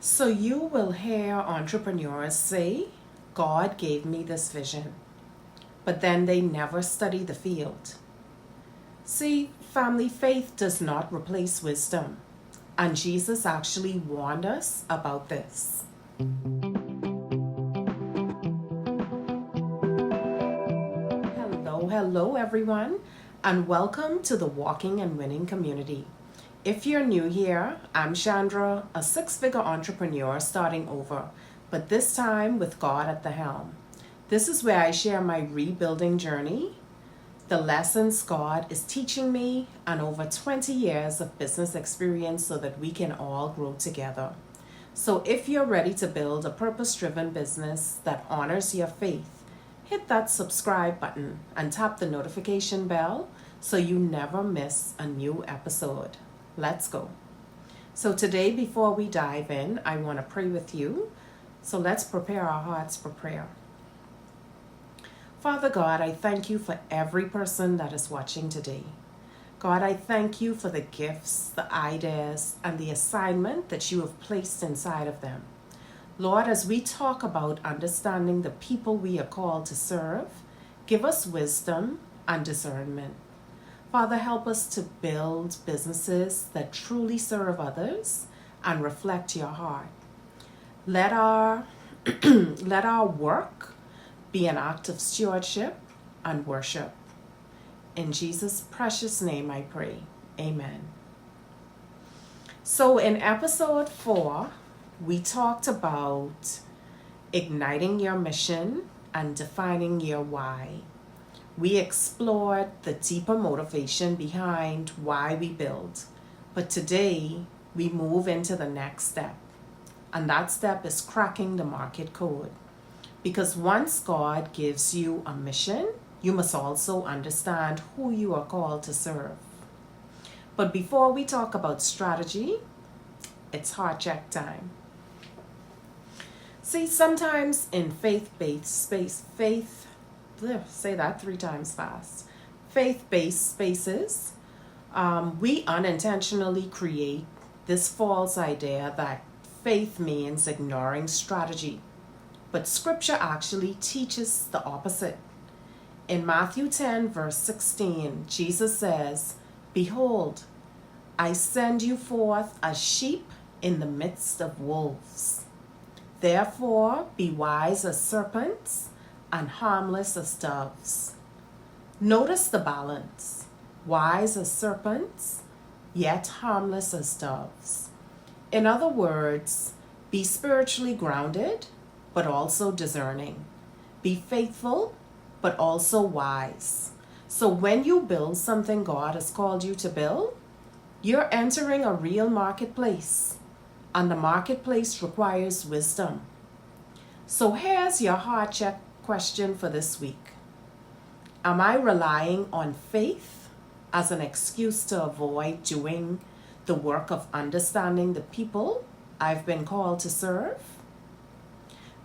So you will hear entrepreneurs say, God gave me this vision, but then they never study the field. See, family, faith does not replace wisdom, and Jesus actually warned us about this. Hello everyone, and welcome to the Walking and Winning community. If you're new here, I'm Chandra, a six-figure entrepreneur starting over, but this time with God at the helm. This is where I share my rebuilding journey, the lessons God is teaching me, and over 20 years of business experience so that we can all grow together. So if you're ready to build a purpose-driven business that honors your faith, hit that subscribe button and tap the notification bell so you never miss a new episode. Let's go. So today, before we dive in, I want to pray with you. So let's prepare our hearts for prayer. Father God, I thank you for every person that is watching today. God, I thank you for the gifts, the ideas, and the assignment that you have placed inside of them. Lord, as we talk about understanding the people we are called to serve, give us wisdom and discernment. Father, help us to build businesses that truly serve others and reflect your heart. Let our work be an act of stewardship and worship. In Jesus' precious name I pray. Amen. So in episode 4, we talked about igniting your mission and defining your why. We explored the deeper motivation behind why we build. But today, we move into the next step. And that step is cracking the market code. Because once God gives you a mission, you must also understand who you are called to serve. But before we talk about strategy, it's heart check time. See, sometimes in faith-based spaces, we unintentionally create this false idea that faith means ignoring strategy. But scripture actually teaches the opposite. In Matthew 10, verse 16, Jesus says, "Behold, I send you forth as sheep in the midst of wolves. Therefore, be wise as serpents and harmless as doves." Notice the balance. Wise as serpents, yet harmless as doves. In other words, be spiritually grounded, but also discerning. Be faithful, but also wise. So when you build something God has called you to build, you're entering a real marketplace, and the marketplace requires wisdom. So here's your heart check question for this week. Am I relying on faith as an excuse to avoid doing the work of understanding the people I've been called to serve?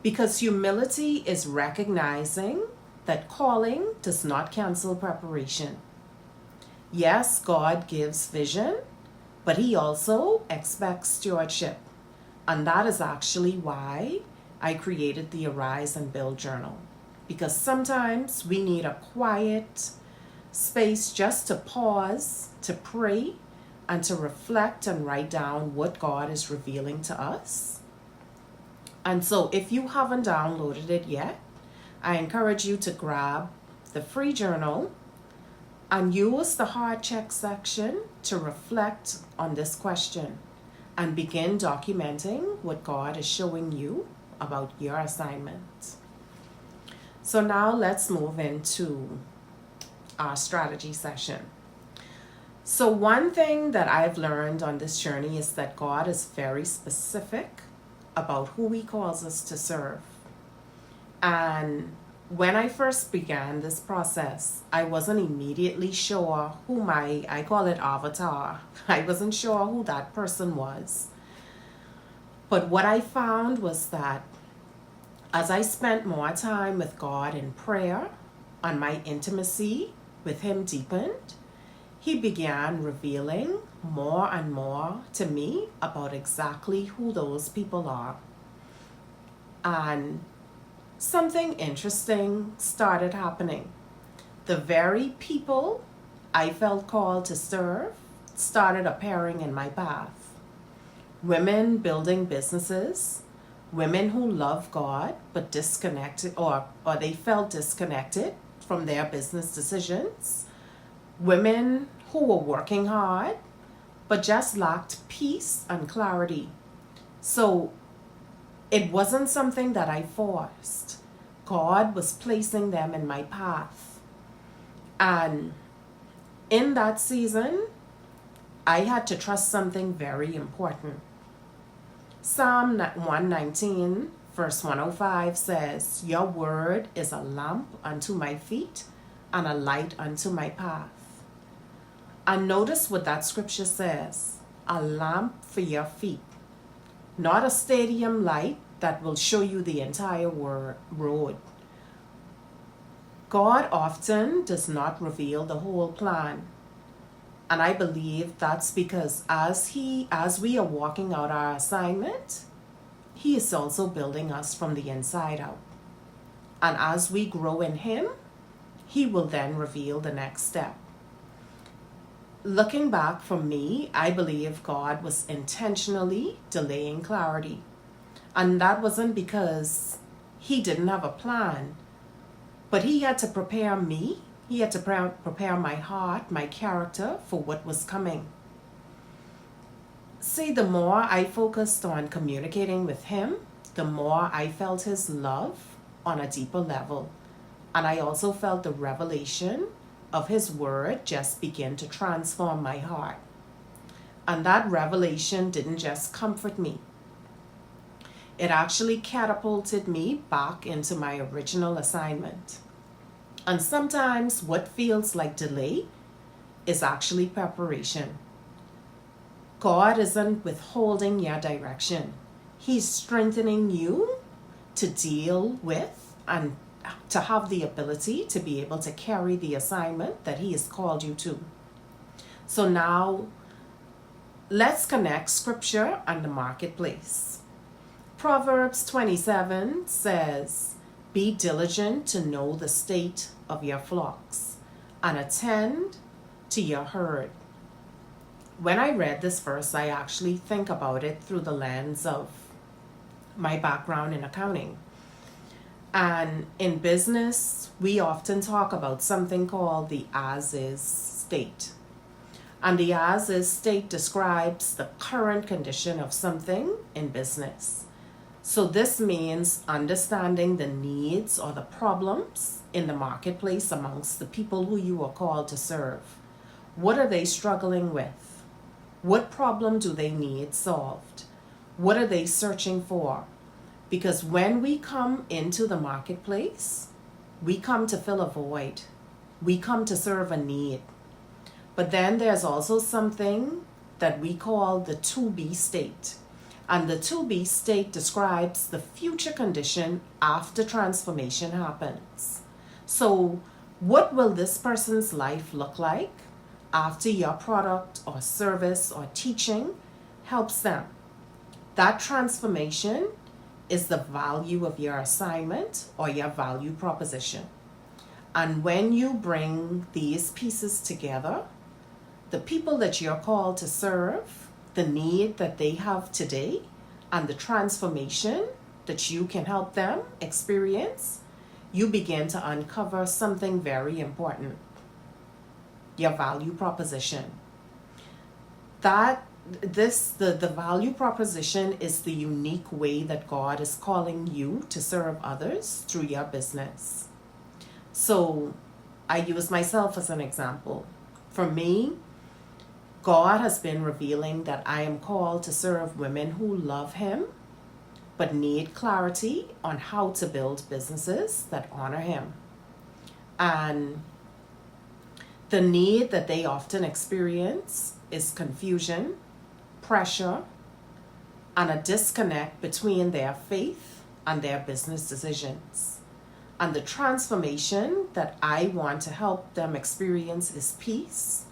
Because humility is recognizing that calling does not cancel preparation. Yes, God gives vision, but He also expects stewardship. And that is actually why I created the Arise and Build journal. Because sometimes we need a quiet space just to pause, to pray, and to reflect and write down what God is revealing to us. And so if you haven't downloaded it yet, I encourage you to grab the free journal and use the heart check section to reflect on this question and begin documenting what God is showing you about your assignment. So now let's move into our strategy session. So one thing that I've learned on this journey is that God is very specific about who He calls us to serve. And when I first began this process, I wasn't immediately sure who I call it avatar. I wasn't sure who that person was. But what I found was that as I spent more time with God in prayer and my intimacy with Him deepened, He began revealing more and more to me about exactly who those people are. And something interesting started happening. The very people I felt called to serve started appearing in my path. Women building businesses, women who love God but disconnected or they felt disconnected from their business decisions, women who were working hard but just lacked peace and clarity. So it wasn't something that I forced. God was placing them in my path. And in that season, I had to trust something very important. Psalm 119, verse 105 says, "Your word is a lamp unto my feet and a light unto my path." And notice what that scripture says, a lamp for your feet. Not a stadium light that will show you the entire road. God often does not reveal the whole plan. And I believe that's because as we are walking out our assignment, He is also building us from the inside out. And as we grow in Him, He will then reveal the next step. Looking back for me, I believe God was intentionally delaying clarity. And that wasn't because He didn't have a plan, but He had to prepare me. He had to prepare my heart, my character for what was coming. See, the more I focused on communicating with Him, the more I felt His love on a deeper level. And I also felt the revelation of His word just begin to transform my heart. And that revelation didn't just comfort me. It actually catapulted me back into my original assignment. And sometimes what feels like delay is actually preparation. God isn't withholding your direction. He's strengthening you to deal with and to have the ability to be able to carry the assignment that He has called you to. So now, let's connect scripture and the marketplace. Proverbs 27 says, "Be diligent to know the state of your flocks and attend to your herd." When I read this verse, I actually think about it through the lens of my background in accounting. And in business, we often talk about something called the as-is state. And the as-is state describes the current condition of something in business. So this means understanding the needs or the problems in the marketplace amongst the people who you are called to serve. What are they struggling with? What problem do they need solved? What are they searching for? Because when we come into the marketplace, we come to fill a void. We come to serve a need. But then there's also something that we call the to-be state. And the to-be state describes the future condition after transformation happens. So what will this person's life look like after your product or service or teaching helps them? That transformation is the value of your assignment or your value proposition. And when you bring these pieces together, the people that you're called to serve, the need that they have today, and the transformation that you can help them experience, you begin to uncover something very important: your value proposition. The value proposition is the unique way that God is calling you to serve others through your business. So I use myself as an example. For me, God has been revealing that I am called to serve women who love Him but need clarity on how to build businesses that honor Him. And the need that they often experience is confusion, pressure, and a disconnect between their faith and their business decisions. And the transformation that I want to help them experience is peace,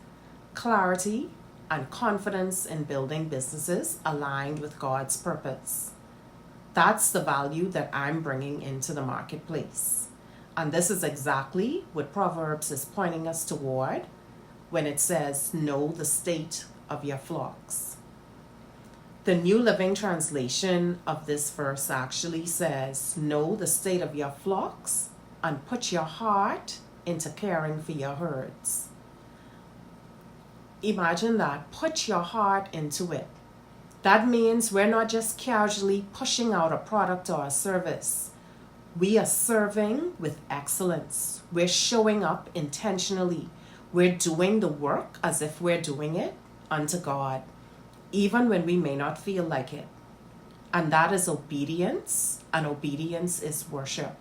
clarity, and confidence in building businesses aligned with God's purpose. That's the value that I'm bringing into the marketplace. And this is exactly what Proverbs is pointing us toward when it says, know the state of your flocks. The New Living Translation of this verse actually says, know the state of your flocks and put your heart into caring for your herds. Imagine that. Put your heart into it. That means we're not just casually pushing out a product or a service. We are serving with excellence. We're showing up intentionally. We're doing the work as if we're doing it unto God, even when we may not feel like it. And that is obedience, and obedience is worship.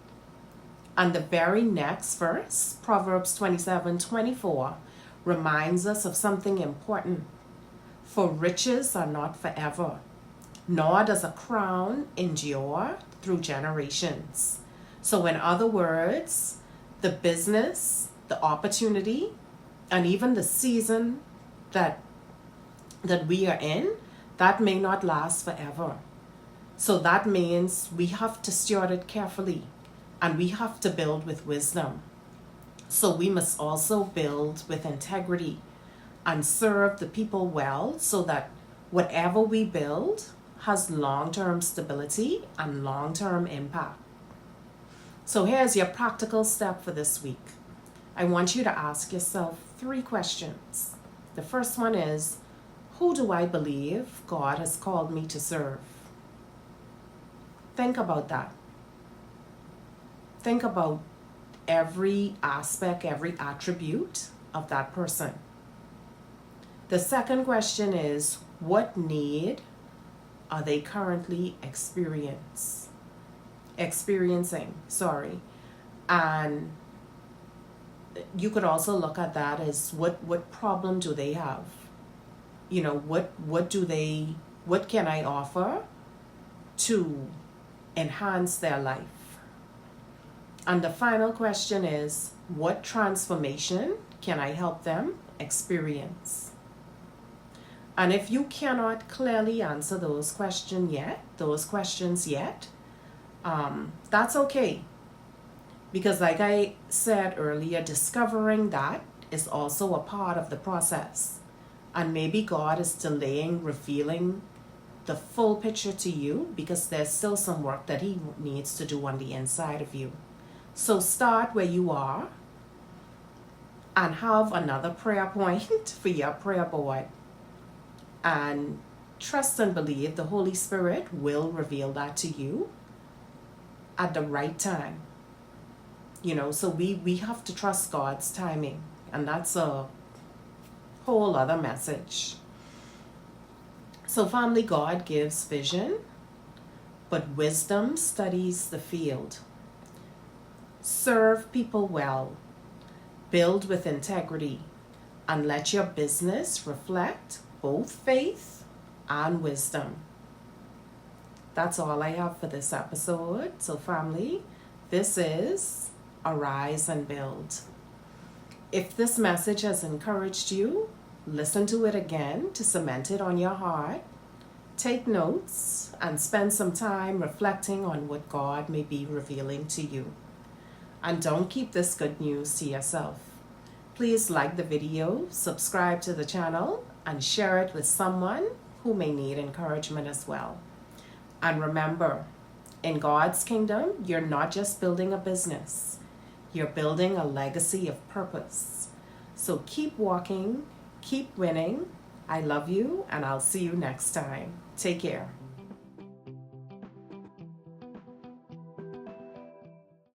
And the very next verse, Proverbs 27:24, reminds us of something important. For riches are not forever, nor does a crown endure through generations. So in other words, the business, the opportunity, and even the season that we are in, that may not last forever. So that means we have to steward it carefully, and we have to build with wisdom. So we must also build with integrity and serve the people well, so that whatever we build has long-term stability and long-term impact. So here's your practical step for this week. I want you to ask yourself 3 questions. The first one is, who do I believe God has called me to serve? Think about that. Think about every aspect, every attribute of that person. The second question is, what need are they currently experiencing? And you could also look at that as what problem do they have? You know, what can I offer to enhance their life? And the final question is, what transformation can I help them experience? And if you cannot clearly answer those questions yet, that's okay. Because like I said earlier, discovering that is also a part of the process. And maybe God is delaying revealing the full picture to you because there's still some work that He needs to do on the inside of you. So start where you are and have another prayer point for your prayer board. And trust and believe the Holy Spirit will reveal that to you at the right time. You know, so we have to trust God's timing. And that's a whole other message. So family, God gives vision, but wisdom studies the field. Serve people well, build with integrity, and let your business reflect both faith and wisdom. That's all I have for this episode. So family, this is Arise and Build. If this message has encouraged you, listen to it again to cement it on your heart. Take notes and spend some time reflecting on what God may be revealing to you. And don't keep this good news to yourself. Please like the video, subscribe to the channel, and share it with someone who may need encouragement as well. And remember, in God's kingdom, you're not just building a business. You're building a legacy of purpose. So keep walking, keep winning. I love you, and I'll see you next time. Take care.